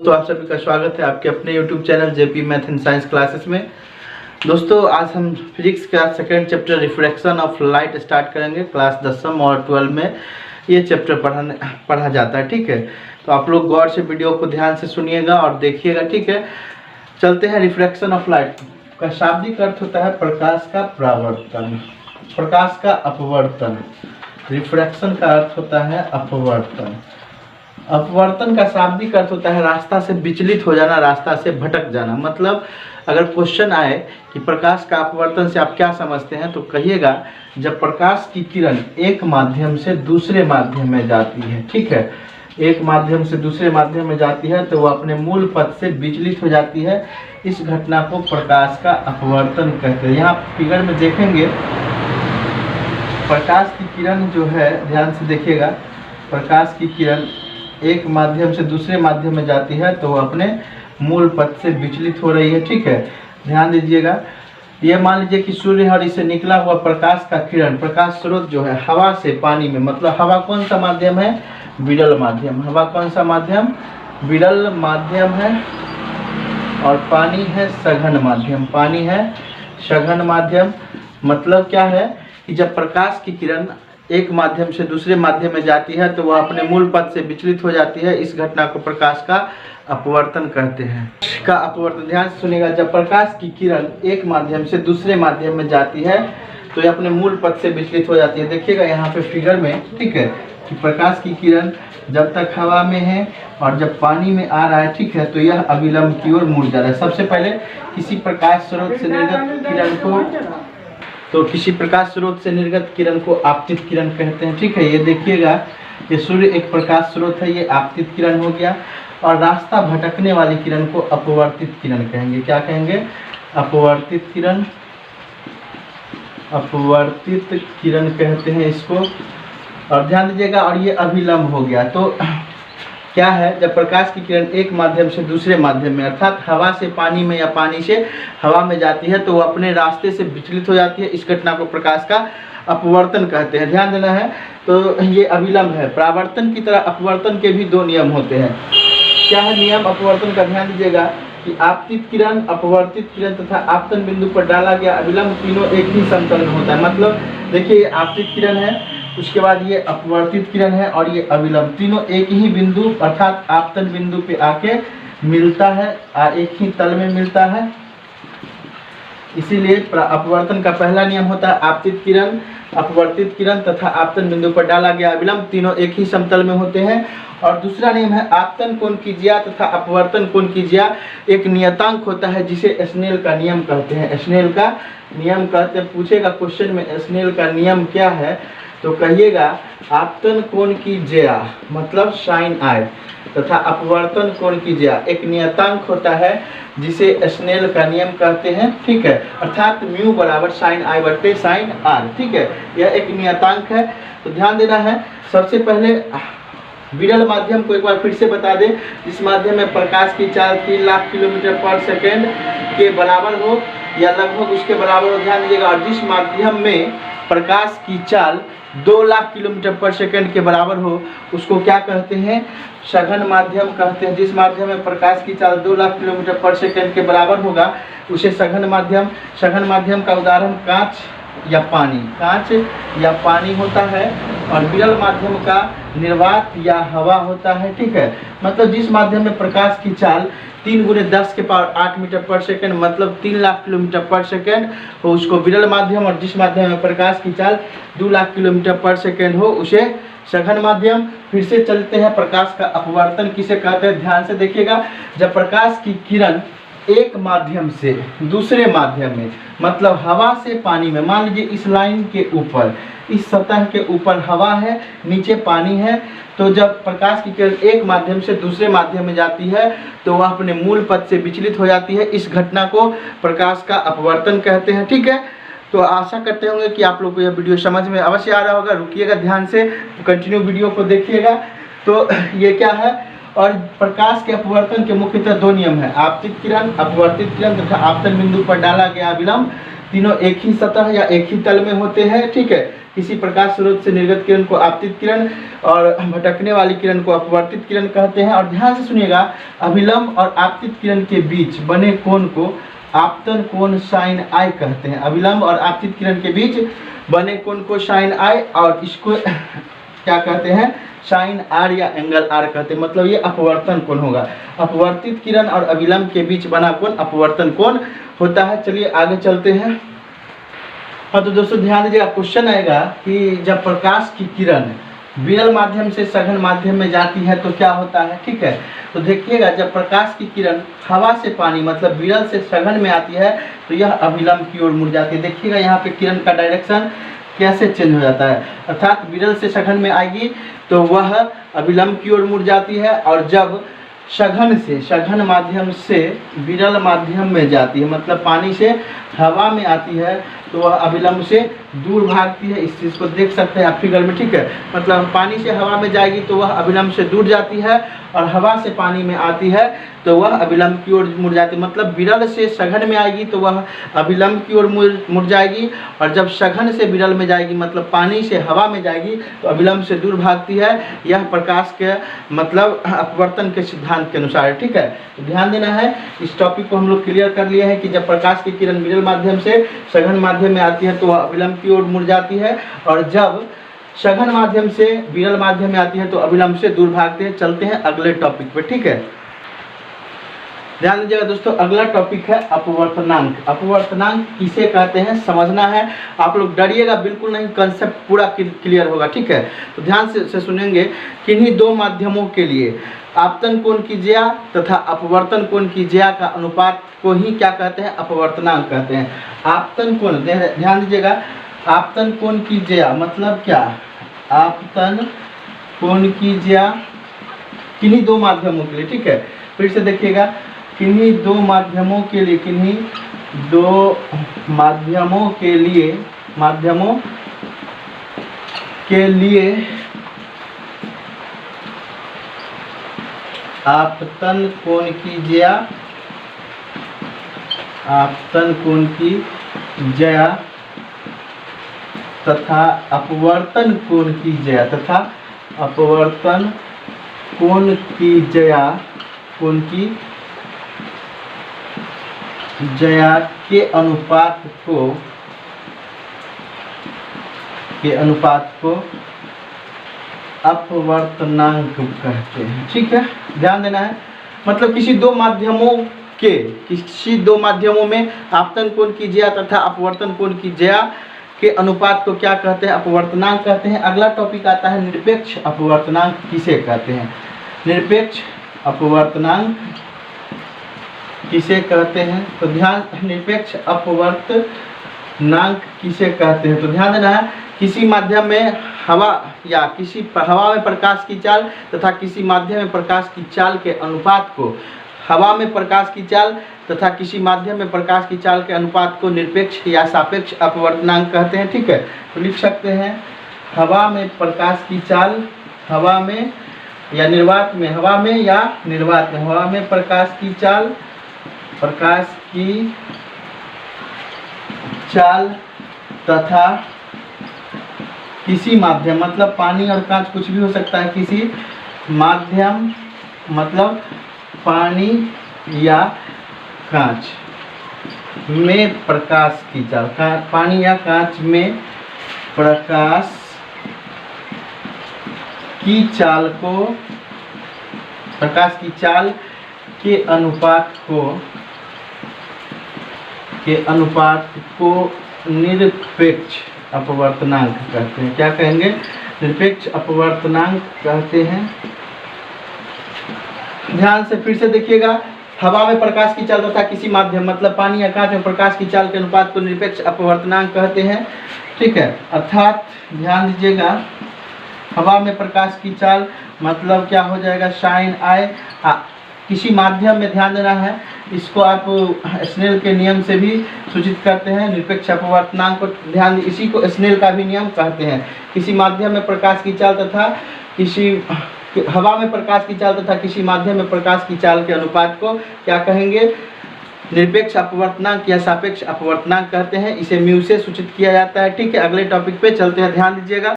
तो आप सभी का स्वागत है आपके अपने YouTube channel JP math and science classes में। दोस्तों आज हम फिजिक्स का second chapter refraction of light start करेंगे। क्लास 10वीं और 12 में ये चैप्टर पढ़ा जाता है। ठीक है, तो आप लोग गौर से वीडियो को ध्यान से सुनिएगा और देखिएगा। ठीक है, चलते हैं। रिफ्रैक्शन ऑफ लाइट का शाब्दिक अर्थ होता है प्रकाश का परावर्तन, प्रकाश का अपवर्तन। रिफ्रैक्शन का अर्थ होता है अपवर्तन। अपवर्तन का शाब्दिक अर्थ होता है रास्ता से विचलित हो जाना, रास्ता से भटक जाना। मतलब अगर क्वेश्चन आए कि प्रकाश का अपवर्तन से आप क्या समझते हैं, तो कहिएगा जब प्रकाश की किरण एक माध्यम से दूसरे माध्यम में जाती है। ठीक है, एक माध्यम से दूसरे माध्यम में जाती है तो वो अपने मूल पथ से विचलित हो जाती है। इस घटना को प्रकाश का अपवर्तन कहते हैं। यहाँ फिगर में देखेंगे प्रकाश की किरण जो है, ध्यान से देखिएगा, प्रकाश की किरण एक माध्यम से दूसरे माध्यम में जाती है तो वो अपने मूल पथ से विचलित हो रही है। ठीक है, ध्यान दीजिएगा। ये मान लीजिए कि सूर्य और इससे निकला हुआ प्रकाश का किरण, प्रकाश स्रोत जो है हवा से पानी में, मतलब हवा कौन सा माध्यम है? विरल माध्यम। हवा कौन सा माध्यम? विरल माध्यम है। और पानी है सघन माध्यम। पानी है सघन माध्यम। मतलब क्या है कि जब प्रकाश की किरण एक माध्यम से दूसरे माध्यम में जाती है तो वह अपने मूल पथ से विचलित हो जाती है। इस घटना को प्रकाश का अपवर्तन कहते हैं। का अपवर्तन, ध्यान से सुनिएगा, जब प्रकाश की किरण एक माध्यम से दूसरे माध्यम में जाती है तो यह अपने मूल पथ से विचलित हो जाती है। देखिएगा यहाँ पे फिगर में, ठीक है, कि प्रकाश की किरण जब तक हवा में है और जब पानी में आ रहा है, ठीक है, तो यह अविलंब की ओर मुड़ जा रहा है। सबसे पहले किसी प्रकाश स्रोत से निर्गत किरण को, तो किसी प्रकाश स्रोत से निर्गत किरण को आपतित किरण कहते हैं। ठीक है, ये देखिएगा, ये सूर्य एक प्रकाश स्रोत है, ये आपतित किरण हो गया। और रास्ता भटकने वाली किरण को अपवर्तित किरण कहेंगे। क्या कहेंगे? अपवर्तित किरण। अपवर्तित किरण कहते हैं इसको। और ध्यान दीजिएगा, और ये अभिलंब हो गया। तो क्या है, जब प्रकाश की किरण एक माध्यम से दूसरे माध्यम में, अर्थात हवा से पानी में या पानी से हवा में जाती है तो वो अपने रास्ते से विचलित हो जाती है। इस घटना को प्रकाश का अपवर्तन कहते हैं। ध्यान देना है। तो ये अविलंब है। परावर्तन की तरह अपवर्तन के भी दो नियम होते हैं। क्या है नियम अपवर्तन का? ध्यान दीजिएगा कि आपतित किरण, अपवर्तित किरण तथा आपतन बिंदु पर डाला गया अविलंब तीनों एक ही समतल में होता है। मतलब देखिए, आपतित किरण है, उसके बाद ये अपवर्तित किरण है और ये अविलंब, तीनों एक ही बिंदु अर्थात आपतन बिंदु पे आके मिलता है, एक ही तल में मिलता है। इसीलिए अपवर्तन का पहला नियम होता है आपतित किरण, अपवर्तित किरण तथा आपतन बिंदु पर डाला गया अविलंब तीनों एक ही समतल में होते हैं। और दूसरा नियम है आपतन कोण की ज्या तथा अपवर्तन कोण की ज्या एक नियतांक होता है जिसे स्नेल का नियम कहते हैं। स्नेल का नियम कहते हैं। पूछेगा क्वेश्चन में स्नेल का नियम क्या है, तो कहिएगा आपतन कोण की ज्या मतलब साइन आई तथा अपवर्तन कोण की ज्या एक नियतांक होता है जिसे स्नेल का नियम कहते हैं। ठीक है, अर्थात म्यू बराबर साइन आई बटे साइन आर। ठीक है, यह एक नियतांक है। तो ध्यान देना है। सबसे पहले विरल माध्यम को एक बार फिर से बता दें, जिस माध्यम में प्रकाश की चाल 3 लाख किलोमीटर पर सेकेंड के बराबर हो या लगभग उसके बराबर हो। ध्यान दीजिएगा। और जिस माध्यम में प्रकाश की चाल 2 लाख किलोमीटर पर सेकेंड के बराबर हो उसको क्या कहते हैं? सघन माध्यम कहते हैं। जिस माध्यम में प्रकाश की चाल 2 लाख किलोमीटर पर सेकेंड के बराबर होगा उसे सघन माध्यम। सघन माध्यम का उदाहरण कांच या पानी, कांच या पानी होता है। और विरल माध्यम का निर्वात या हवा होता है। ठीक है, मतलब जिस माध्यम में प्रकाश की चाल 3 × 10⁸ मीटर पर सेकेंड मतलब 3 लाख किलोमीटर पर सेकेंड हो उसको विरल माध्यम, और जिस माध्यम में प्रकाश की चाल 2 लाख किलोमीटर पर सेकेंड हो उसे सघन माध्यम। फिर से चलते हैं, प्रकाश का अपवर्तन किसे कहते हैं? ध्यान से देखिएगा, जब प्रकाश की किरण एक माध्यम से दूसरे माध्यम में, मतलब हवा से पानी में, मान लीजिए इस लाइन के ऊपर, इस सतह के ऊपर हवा है, नीचे पानी है, तो जब प्रकाश की किरण एक माध्यम से दूसरे माध्यम में जाती है तो वह अपने मूल पथ से विचलित हो जाती है। इस घटना को प्रकाश का अपवर्तन कहते हैं। ठीक है, तो आशा करते होंगे कि आप लोग को यह वीडियो समझ में अवश्य आ रहा होगा। रुकिएगा, ध्यान से कंटिन्यू वीडियो को देखिएगा। तो ये क्या है, और प्रकाश के अपवर्तन के मुख्यतः दो नियम है, आपतित किरण, अपवर्तित किरण तथा आपतन बिंदु पर डाला गया अविलंब तीनों एक ही सतह या एक ही तल में होते हैं। ठीक है, किसी प्रकाश स्रोत से निर्गत किरण को आपतित किरण और भटकने वाली किरण को अपवर्तित किरण कहते हैं। और ध्यान से सुनिएगा, अभिलंब और आपतित किरण के बीच बने कोण को आपतन कोण साइन आई कहते हैं। अभिलंब और आपतित किरण के बीच बने कोण को साइन आई और इसको क्या कहते हैं, साइन आर या एंगल आर कहते हैं। मतलब ये अपवर्तन कोण होगा। अपवर्तित किरण और अभिलंब के बीच बना कोण अपवर्तन कोण होता है। चलिए आगे चलते हैं। हाँ तो दोस्तों ध्यान दीजिएगा, क्वेश्चन आएगा कि जब प्रकाश की किरण विरल माध्यम से सघन माध्यम में जाती है तो क्या होता है। ठीक है, तो देखिएगा जब प्रकाश की किरण हवा से पानी मतलब विरल से सघन में आती है तो यह अभिलंब की ओर मुड़ जाती है। देखिएगा यहाँ पे किरण का डायरेक्शन कैसे चेंज हो जाता है, अर्थात विरल से सघन में आएगी तो वह अभिलंब की ओर मुड़ जाती है, और जब सघन माध्यम से विरल माध्यम में जाती है मतलब पानी से हवा में आती है तो वह अभिलंब से दूर भागती है। इस चीज़ को देख सकते हैं आप फिगर में। ठीक है, मतलब पानी से हवा में जाएगी तो वह अभिलंब से दूर जाती है, और हवा से पानी में आती है तो वह अभिलंब की ओर मुड़ जाती है। मतलब विरल से सघन में आएगी तो वह अभिलंब की ओर मुड़ जाएगी, और जब सघन से विरल में जाएगी मतलब पानी से हवा में जाएगी तो अभिलंब से दूर भागती है। यह प्रकाश के मतलब अपवर्तन के सिद्धांत के अनुसार है। ठीक है, तो ध्यान देना है। इस टॉपिक को हम लोग क्लियर कर लिए हैं कि जब प्रकाश की किरण विरल माध्यम से सघन माध्यम में आती है तो वह अभिलंब की ओर मुड़ जाती है, और जब सघन माध्यम से विरल माध्यम में आती है तो अभिलंब से दूर भागते हैं। चलते हैं अगले टॉपिक पे। ठीक है, ध्यान दीजिएगा दोस्तों, अगला टॉपिक है अपवर्तनांक। अपवर्तनांक किसे कहते हैं समझना है। आप लोग डरिएगा बिल्कुल नहीं, कंसेप्ट पूरा क्लियर होगा। ठीक है, तो ध्यान से सुनेंगे। किन्हीं दो माध्यमों के लिए आपतन कोण की ज्या तथा अपवर्तन कोण की ज्या का अनुपात को ही क्या कहते हैं, अपवर्तनांक कहते हैं। आपतन कोण, ध्यान दीजिएगा, आपतन कोण की ज्या मतलब क्या, आपतन कोण की ज्या किन्हीं दो माध्यमों के लिए। ठीक है, फिर से देखिएगा, किन्हीं दो माध्यमों के लिए, किन्हीं दो माध्यमों के लिए आपतन कोण की ज्या, आपतन कोण की ज्या तथा अपवर्तन कोण की ज्या तथा अपवर्तन कोण की ज्या के अनुपात को अपवर्तनांक कहते हैं। ठीक है, ध्यान देना है। मतलब किसी दो माध्यमों में आपतन कोण की ज्या तथा अपवर्तन कोण की ज्या के अनुपात को क्या कहते हैं, अपवर्तनांक कहते हैं। अगला टॉपिक आता है निरपेक्ष अपवर्तनांक किसे कहते हैं। निरपेक्ष अपवर्तनांक किसे कहते हैं, तो ध्यान, निरपेक्ष अपवर्तनांक किसे कहते हैं, तो ध्यान देना है। किसी माध्यम में हवा में प्रकाश की चाल तथा किसी माध्यम में प्रकाश की चाल के अनुपात को, हवा में प्रकाश की चाल तथा किसी माध्यम में प्रकाश की चाल के अनुपात को निरपेक्ष या सापेक्ष अपवर्तनांक कहते हैं। ठीक है, तो लिख सकते हैं, हवा में प्रकाश की चाल, हवा में या निर्वात में, हवा में या निर्वात में, हवा में प्रकाश की चाल तथा किसी माध्यम मतलब पानी और कांच कुछ भी हो सकता है, किसी माध्यम मतलब पानी या कांच में प्रकाश की चाल, पानी या कांच में प्रकाश की चाल को, प्रकाश की चाल के अनुपात को निरपेक्ष अपवर्तनांक कहते हैं। क्या कहेंगे, निरपेक्ष अपवर्तनांक कहते हैं। ध्यान से फिर से देखिएगा, हवा में प्रकाश की चाल तथा किसी माध्यम मतलब पानी या कांच में प्रकाश की चाल के अनुपात को निरपेक्ष अपवर्तनांक कहते हैं। ठीक है, अर्थात ध्यान दीजिएगा, हवा में प्रकाश की चाल मतलब क्या हो जाएगा, साइन आई। किसी माध्यम में, ध्यान देना है, इसको आप स्नेल के नियम से भी सूचित करते हैं, निरपेक्ष अपवर्तनांक को। ध्यान, इसी को स्नेल का भी नियम कहते हैं। किसी माध्यम में प्रकाश की चाल तथा हवा में प्रकाश की चाल तथा किसी माध्यम में प्रकाश की चाल के अनुपात को क्या कहेंगे, निरपेक्ष अपवर्तनांक या सापेक्ष अपवर्तनांक कहते हैं। इसे म्यू से सूचित किया जाता है। ठीक है, अगले टॉपिक पे चलते हैं, ध्यान दीजिएगा।